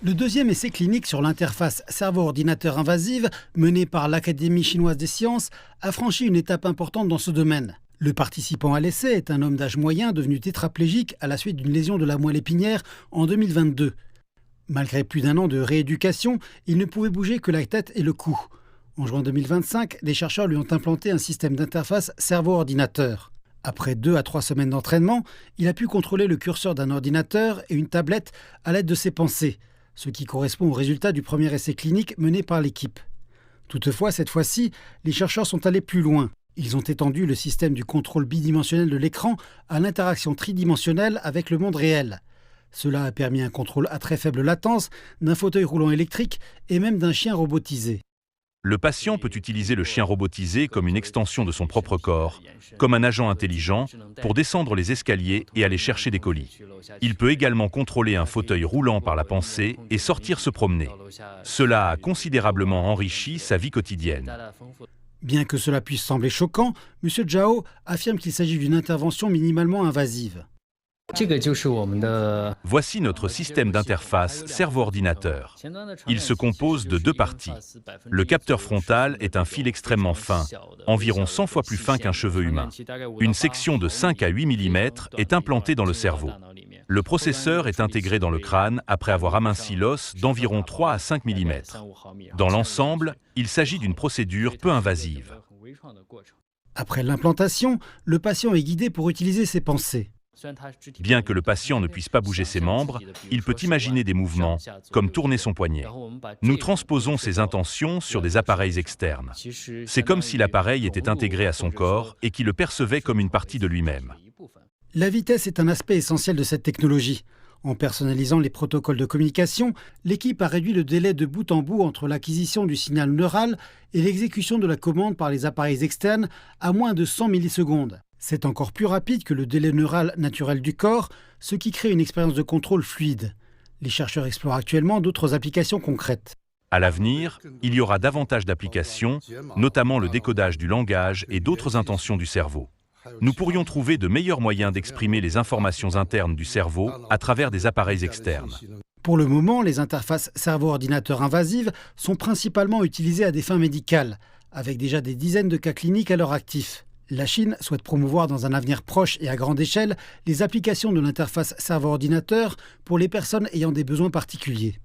Le deuxième essai clinique sur l'interface cerveau-ordinateur invasive, mené par l'Académie chinoise des sciences, a franchi une étape importante dans ce domaine. Le participant à l'essai est un homme d'âge moyen devenu tétraplégique à la suite d'une lésion de la moelle épinière en 2022. Malgré plus d'un an de rééducation, il ne pouvait bouger que la tête et le cou. En juin 2025, les chercheurs lui ont implanté un système d'interface cerveau-ordinateur. Après 2 à 3 semaines d'entraînement, il a pu contrôler le curseur d'un ordinateur et une tablette à l'aide de ses pensées, ce qui correspond au résultat du premier essai clinique mené par l'équipe. Toutefois, cette fois-ci, les chercheurs sont allés plus loin. Ils ont étendu le système du contrôle bidimensionnel de l'écran à l'interaction tridimensionnelle avec le monde réel. Cela a permis un contrôle à très faible latence d'un fauteuil roulant électrique et même d'un chien robotisé. Le patient peut utiliser le chien robotisé comme une extension de son propre corps, comme un agent intelligent, pour descendre les escaliers et aller chercher des colis. Il peut également contrôler un fauteuil roulant par la pensée et sortir se promener. Cela a considérablement enrichi sa vie quotidienne. Bien que cela puisse sembler choquant, M. Zhao affirme qu'il s'agit d'une intervention minimalement invasive. Voici notre système d'interface cerveau-ordinateur. Il se compose de 2 parties. Le capteur frontal est un fil extrêmement fin, environ 100 fois plus fin qu'un cheveu humain. Une section de 5 à 8 mm est implantée dans le cerveau. Le processeur est intégré dans le crâne après avoir aminci l'os d'environ 3 à 5 mm. Dans l'ensemble, il s'agit d'une procédure peu invasive. Après l'implantation, le patient est guidé pour utiliser ses pensées. Bien que le patient ne puisse pas bouger ses membres, il peut imaginer des mouvements, comme tourner son poignet. Nous transposons ces intentions sur des appareils externes. C'est comme si l'appareil était intégré à son corps et qu'il le percevait comme une partie de lui-même. La vitesse est un aspect essentiel de cette technologie. En personnalisant les protocoles de communication, l'équipe a réduit le délai de bout en bout entre l'acquisition du signal neural et l'exécution de la commande par les appareils externes à moins de 100 millisecondes. C'est encore plus rapide que le délai neural naturel du corps, ce qui crée une expérience de contrôle fluide. Les chercheurs explorent actuellement d'autres applications concrètes. À l'avenir, il y aura davantage d'applications, notamment le décodage du langage et d'autres intentions du cerveau. Nous pourrions trouver de meilleurs moyens d'exprimer les informations internes du cerveau à travers des appareils externes. Pour le moment, les interfaces cerveau-ordinateur invasives sont principalement utilisées à des fins médicales, avec déjà des dizaines de cas cliniques à leur actif. La Chine souhaite promouvoir dans un avenir proche et à grande échelle les applications de l'interface cerveau-ordinateur pour les personnes ayant des besoins particuliers.